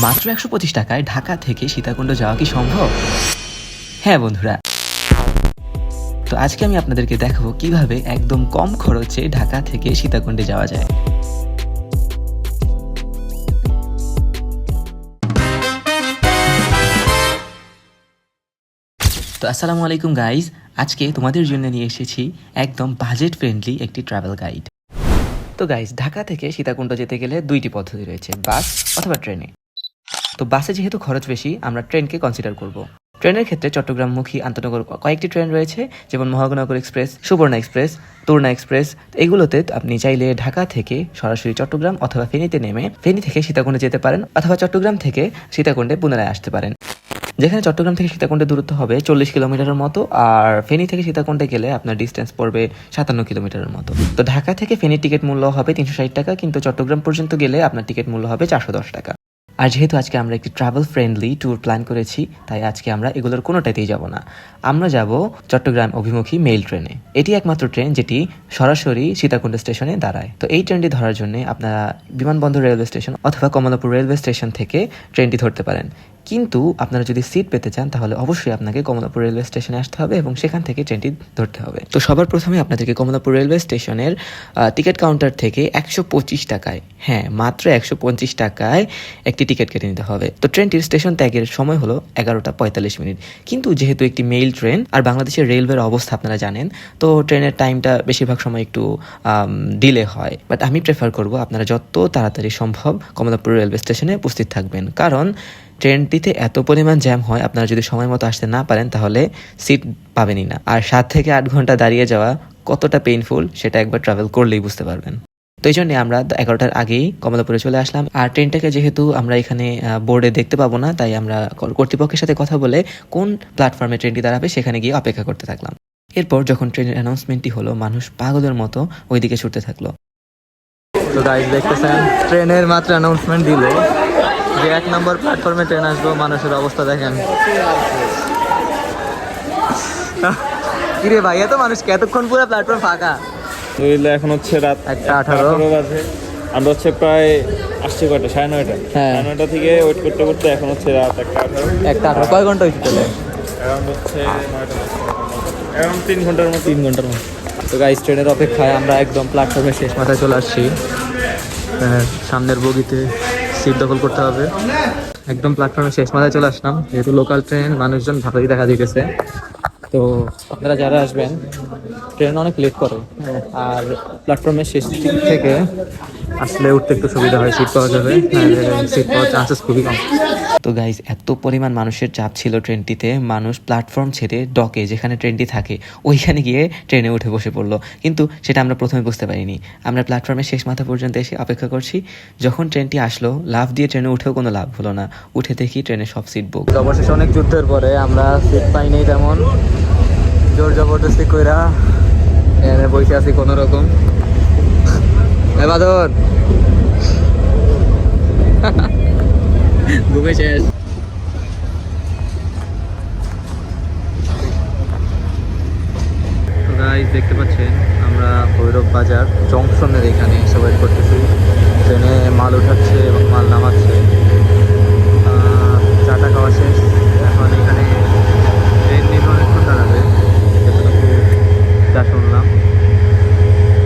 মাত্র ১২৫ টাকায় ঢাকা থেকে সীতাকুণ্ড যাওয়া কি সম্ভব? হ্যাঁ বন্ধুরা, তো আজকে আমি আপনাদেরকে দেখাবো কিভাবে একদম কম খরচে ঢাকা থেকে সীতাকুণ্ডে যাওয়া যায়। তো আসসালামু আলাইকুম গাইজ, আজকে তোমাদের জন্য নিয়ে এসেছি একদম বাজেট ফ্রেন্ডলি একটি ট্রাভেল গাইড। তো গাইজ, ঢাকা থেকে সীতাকুণ্ড যেতে গেলে দুইটি পদ্ধতি রয়েছে, বাস অথবা ট্রেনে। তো বাসে যেহেতু খরচ বেশি, আমরা ট্রেনকে কনসিডার করব। ট্রেনের ক্ষেত্রে চট্টগ্রামমুখী আন্তনগর কয়েকটি ট্রেন রয়েছে, যেমন মহানগর express, Suborna express, Turna express. এগুলোতে আপনি চাইলে ঢাকা থেকে সরাসরি চট্টগ্রাম অথবা ফেনীতে নেমে ফেনী থেকে সীতাকুণ্ডে যেতে পারেন, অথবা চট্টগ্রাম থেকে সীতাকুণ্ডে পুনরায় আসতে পারেন। যেখানে চট্টগ্রাম থেকে সীতাকুণ্ডের দূরত্ব হবে 40 কিলোমিটারের মতো, আর ফেনী থেকে সীতাকুণ্ডে গেলে আপনার ডিস্টেন্স পড়বে 57 কিলোমিটারের মতো। তো ঢাকা থেকে ফেনীর টিকিট মূল্য হবে 360 টাকা, কিন্তু চট্টগ্রাম পর্যন্ত গেলে আপনার টিকিট মূল্য হবে 410 টাকা। আর যেহেতু আজকে আমরা একটি ট্রাভেল ফ্রেন্ডলি ট্যুর প্ল্যান করেছি, তাই আজকে আমরা এগুলোর কোনোটাতেই যাব না। আমরা যাব চট্টগ্রাম অভিমুখী মেইল ট্রেনে। এটি একমাত্র ট্রেন যেটি সরাসরি সীতাকুণ্ড স্টেশনে দাঁড়ায়। তো এই ট্রেনটি ধরার জন্য আপনারা বিমানবন্দর রেলওয়ে স্টেশন অথবা কমলাপুর রেলওয়ে স্টেশন থেকে ট্রেনটি ধরতে পারেন। কিন্তু আপনারা যদি সিট পেতে চান, তাহলে অবশ্যই আপনাকে কমলাপুর রেলওয়ে স্টেশনে আসতে হবে এবং সেখান থেকে ট্রেনটি ধরতে হবে। তো সবার প্রথমে আপনাদেরকে কমলাপুর রেলওয়ে স্টেশনের টিকিট কাউন্টার থেকে 125 টাকায়, হ্যাঁ মাত্র 125 টাকায় একটি টিকিট কেটে নিতে হবে। তো ট্রেনটির স্টেশন ত্যাগের সময় হলো 11:45। কিন্তু যেহেতু একটি মেইল ট্রেন আর বাংলাদেশের রেলওয়ের অবস্থা আপনারা জানেন, তো ট্রেনের টাইমটা বেশিরভাগ সময় একটু ডিলে হয়। বাট আমি প্রেফার করব আপনারা যত তাড়াতাড়ি সম্ভব কমলাপুর রেলওয়ে স্টেশনে উপস্থিত থাকবেন, কারণ ট্রেনটিতে এত পরিমাণ জ্যাম হয়, আপনারা যদি সময় মতো আসতে না পারেন তাহলে সিট পাবেনই না। আর 7 থেকে 8 ঘন্টা দাঁড়িয়ে যাওয়া কতটা পেইনফুল সেটা একবার ট্রাভেল করলেই বুঝতে পারবেন। তো এই জন্যে আমরা 11টার আগেই কমলাপুরে চলে আসলাম। আর ট্রেনটাকে যেহেতু আমরা এখানে বোর্ডে দেখতে পাবো না, তাই আমরা কর্তৃপক্ষের সাথে কথা বলে কোন প্ল্যাটফর্মে ট্রেনটি দাঁড়াবে সেখানে গিয়ে অপেক্ষা করতে থাকলাম। এরপর যখন ট্রেনের অ্যানাউন্সমেন্টটি হলো, মানুষ পাগলের মতো ওইদিকে ছুটতে থাকলো। তো গাইস দেখতেছেন, ট্রেনের মাত্র অ্যানাউন্সমেন্ট দিল যে 1 নম্বর প্ল্যাটফর্মে ট্রেন আসবো। মানুষের অবস্থা দেখেন। কিরে ভাই, এত মানুষ এতক্ষণ পুরো প্ল্যাটফর্ম ফাঁকা? এখন হচ্ছে রাত 1:18 বাজে। আমরা হচ্ছে প্রায় আসছি কয়টা, 9:30। হ্যাঁ। 9:30 থেকে ওয়েট করতে করতে এখন হচ্ছে রাত 1:18। 1:18 কয় ঘন্টা হয়েছে চলে? এখন হচ্ছে 9:00, এখন 3 ঘন্টার মতো। 3 ঘন্টার মতো। তো গাইস, ট্রেনের অপেক্ষায় আমরা একদম প্ল্যাটফর্মের শেষ মাথায় চলে আসছি। সামনের বগিতে সিট দখল করতে হবে। একদম প্ল্যাটফর্মের শেষ মাথায় চলে আসলাম। যেহেতু লোকাল ট্রেন, মানুষজন ভালোই দেখা দিতেছে। তো আপনারা যারা আসবেন, ট্রেন অনেক লেট করে, আর প্ল্যাটফর্মের শেষ দিক থেকে আসলে উঠতে একটু সুবিধা হয়, সিট পাওয়া যাবে। সিট পাওয়ার চান্সেস খুবই কম। তো গাইজ, এত পরিমাণ মানুষের চাপ ছিল ট্রেনটিতে, মানুষ প্ল্যাটফর্ম ছেড়ে ডকে যেখানে ট্রেনটি থাকে ওইখানে গিয়ে ট্রেনে উঠে বসে পড়লো। কিন্তু সেটা আমরা প্রথমে বুঝতে পারিনি। আমরা প্ল্যাটফর্মের শেষ মাথা পর্যন্ত এসে অপেক্ষা করছি। যখন ট্রেনটি আসলো, লাফ দিয়ে ট্রেনে উঠেও কোনো লাভ হলো না। উঠে দেখি ট্রেনের সব সিট বুক। অবশেষে অনেক যুদ্ধের পরে আমরা সিট পাইনি তেমন, জোর জবরদস্তি কইরা এখানে বসে আছি কোনো রকম। বাদর ঘুমে শেষ। গাইস দেখতে পাচ্ছেন, আমরা ভৈরব বাজার জংশনের এখানে এসে ওয়েট করতেছি। ট্রেনে মাল উঠাচ্ছে এবং মাল নামাচ্ছে। চাটা খাওয়া শেষ, এখন এখানে ট্রেন নিয়ে অনেকক্ষণ দাঁড়াবে, যতটুকু যা শুনলাম।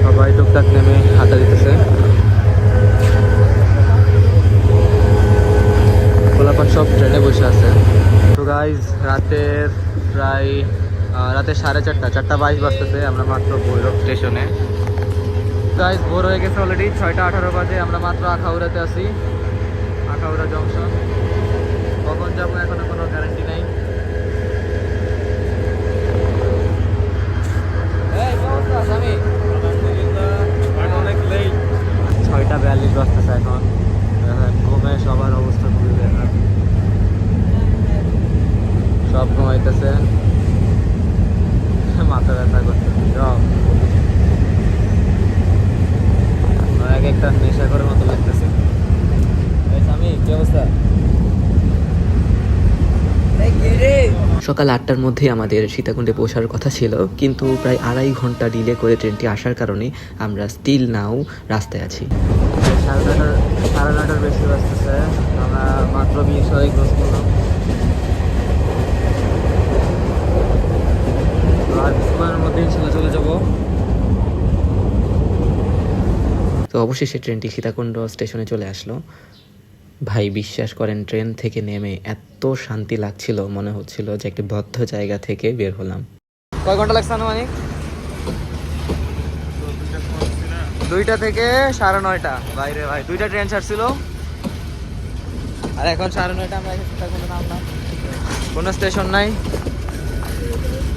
সবাই টুকটাক নেমে হাঁটা দিতেছে। গোলাপান সব ট্রেনে বসে আছে। তো গাইজ, রাতের প্রায় রাতে 4:30, 4:22 বাজতেছে। আমরা মাত্র ভৈরব স্টেশনে। গাইজ, ভোর হয়ে গেছে অলরেডি, 6:18 বাজে। আমরা মাত্র আখাউড়াতে আছি, আখাউড়া জংশন। কখন যাবো এখনো কোনো গ্যারান্টি নাই। অনেক লেট। 6:42 বাজতেছে এখন। ঘুমে সবার অবস্থা খুবই বেকার, সব ঘুমাইতেছে, মাথা ব্যথা করতেছে সব। এক একটা নেশা করার মতো লাগতেছে। আমি কি অবস্থা? সকাল 8টার মধ্যে আমাদের সীতাকুণ্ডে পৌঁছার কথা ছিল, কিন্তু প্রায় 2.5 ঘন্টা ডিলে করে ট্রেনটি আসার কারণে আমরা স্টিল নাও রাস্তায় আছি। 9:30 বেশি বাজতেছে। আমরা অবশেষে ট্রেনটি সীতাকুণ্ড স্টেশনে চলে আসলো। ভাই বিশ্বাস করেন, ট্রেন থেকে নেমে এত শান্তি লাগছিল, মনে হচ্ছিল যে একটি বদ্ধ জায়গা থেকে বের হলাম। কয় ঘন্টা লাগছে আনুমানিক? 2টা থেকে 9:30। বাইরে ভাই 2টা ট্রেন ছাড়ছিল, আর এখন 9:30 আমরা এসে সীতাকুণ্ডে নামলাম। কোনো স্টেশন নাই।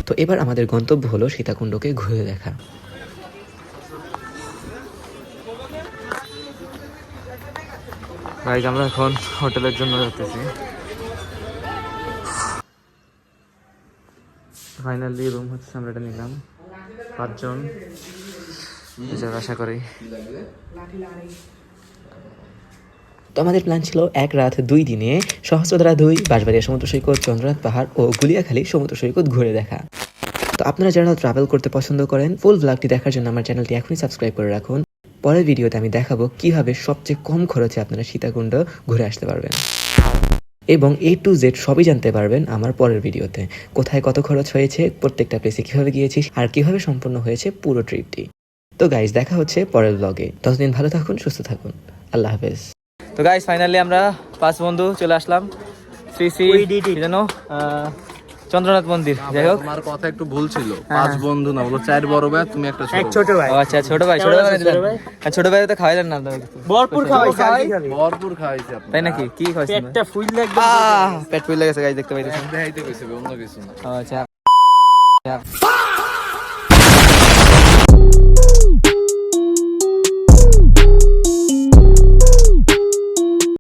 তো এবার আমাদের গন্তব্য হলো সীতাকুণ্ডকে ঘুরে দেখা। গাইজ আমরা এখন হোটেলের জন্য যাচ্ছি। ফাইনালি রুম হচ্ছে, আমরা এটা নিলাম 5 জন। আশা করি তো আমাদের প্ল্যান ছিল 1 রাত 2 দিনে সহস্রধারা 2, বাঁশবাড়িয়া সমুদ্র সৈকত, চন্দ্রনাথ পাহাড় ও গুলিয়াখালী সমুদ্র সৈকত ঘুরে দেখা। তো আপনারা যারা ট্রাভেল করতে পছন্দ করেন, ফুল ব্লগটি দেখার জন্য আমার চ্যানেলটি এখনই সাবস্ক্রাইব করে রাখুন। পরের ভিডিওতে আমি দেখাবো কিভাবে সবচেয়ে কম খরচে আপনারা সীতাকুণ্ড ঘুরে আসতে পারবেন, এবং A to Z সবই জানতে পারবেন আমার পরের ভিডিওতে। কোথায় কত খরচ হয়েছে, প্রত্যেকটা প্লেসে কিভাবে গিয়েছি, আর কিভাবে সম্পন্ন হয়েছে পুরো ট্রিপটি। তো গাইজ দেখা হচ্ছে পরের ব্লগে। ততদিন ভালো থাকুন, সুস্থ থাকুন। আল্লাহ হাফেজ। তো গাইজ ফাইনালি আমরা 5 বন্ধু চলে আসলাম শ্রী শ্রী যেন চন্দ্রনাথ মন্দির। যাই হোক, তোমার কথা একটু ভুল ছিল, 5 বন্ধু না, বলো 4 বড় ভাই, তুমি একটা ছোট ভাই। ও আচ্ছা, ছোট ভাই ছোট ভাই তো খাওয়াইলেন না আপনারা? ভরপুর খাওয়াইছে ভরপুর খাওয়াইছে আপনি। তাই নাকি? কি খাওয়াইছেন? পেটটা ফুল লাগবে পেট ফুলে গেছে গাইজ, দেখতে পাইতেছেন। দেখাইতে কইছে, অন্য কিছু না। ও আচ্ছা।